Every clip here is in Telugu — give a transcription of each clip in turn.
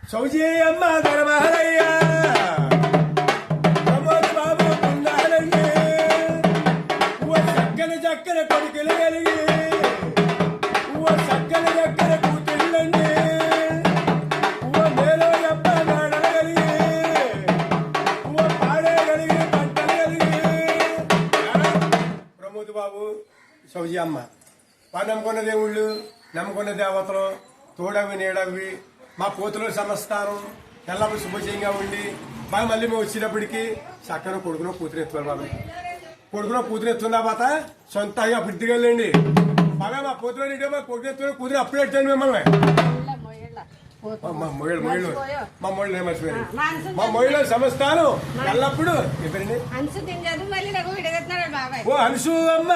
సౌజీ అమ్మ ధర్మహరయ్య ప్రమోద్ బాబు పొందాలండి ఓ చక్కని చక్కని కొడుకులు కలిగి ఓ చక్కని చక్కని కూతుళ్ళండి ఓ మేలో అమ్మ నాడలు కలిగి ఓ పాడే కలిగి పంటలు కలిగి ప్రమోద్ బాబు సౌజీ అమ్మ వారు నమ్ముకున్న దేవుళ్ళు నమ్ముకున్న దేవతలు తోడవి నీడవి మా పోతుల సమస్తానం ఎల్లప్పుడు శుభజయంగా ఉండి బాగా మళ్ళీ మేము వచ్చేటప్పటికి చక్కన కొడుకునో కూతురు ఎత్తుకోవాలి బాబు కొడుకునో కూతురు ఎత్తున్న తర్వాత సొంతంగా బుద్ధిగలండి బాగా మా పోతులు మా కొడుకు ఎత్తుకుని కూతురు అప్పుడే ఎట్టాను మిమ్మల్ని మా మొయ్యలు ఏమర్చిపోయారు మా మొయ్యలో సమస్తాను ఎల్లప్పుడు చెప్పండి ఓ హన్సు అమ్మ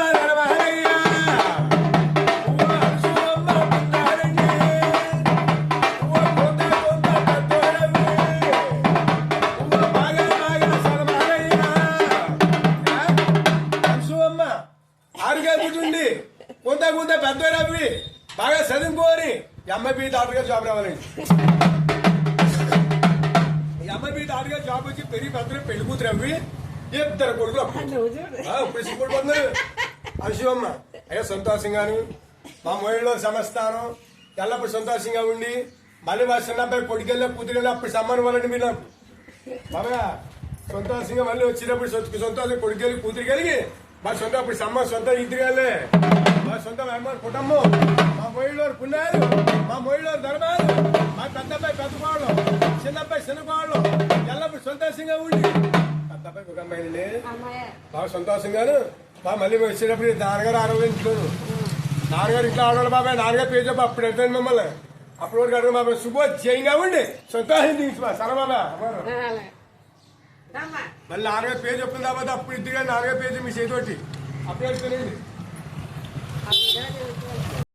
ఆరుగాకుంటుంది కొంత కొంత పెద్ద అవి బాగా చదువుకోని ఎంఐపీ డాక్టర్గా జాబ్ రావాలండి ఎంఐపీ డాక్టర్గా జాబ్ వచ్చి పెరిగి పెద్ద పెళ్లి కూతురు అవి ఇద్దరు కొడుకులు ఇప్పుడు సిగ్గుపడుతున్నారు అశివమ్మ అయ్యో సంతోషంగాను మా మొయ్యలో సమస్తానం ఎల్లప్పుడు సంతోషంగా ఉండి మళ్ళీ మా చిన్నబ్బాయి కొడుకెళ్ళి కూతురు అప్పుడు సమ్మానం వాళ్ళండి మీరు బాగా సంతోషంగా మళ్ళీ వచ్చినప్పుడు సంతోషంగా కొడుకెళ్ళి కూతురు కలిగి మా సొంత అప్పుడు సమ్మ సొంత ఇద్దరుగాలే మా సొంత అమ్మాయి కుటుంబం మా మొయ్యలో పుణ్యాలు మా మొయ్యలో ధర్మాలు మా పెద్దబ్బాయి పెద్దవాళ్ళు చిన్నబ్బాయి చిన్నవాళ్ళు ఎల్లప్పుడు సంతోషంగా ఉండి పెద్దబ్బాయి ఒక అమ్మాయిలే బాగా సంతోషంగాను బాగా మళ్ళీ వచ్చేటప్పుడు నాన్నగారు ఆరోగ్యించుకోను నాన్నగారు ఇంట్లో ఆడవాళ్ళు బాబాయ్ నాన్నగారు పేరు చెప్పి అప్పుడు వెళ్తాను మిమ్మల్ని అప్పుడు వరకు అడుగు బాబాయ్ శుభోధ్యయంగా ఉండి సంతోషం తీసుకో సరబాబా మళ్ళీ నాన్నగారు పేరు చెప్తుంది కాబట్టి అప్పుడు ఇద్దరుగా నాన్నగారు పేరు మీ చేతోటి అప్పుడు వెళ్తానండి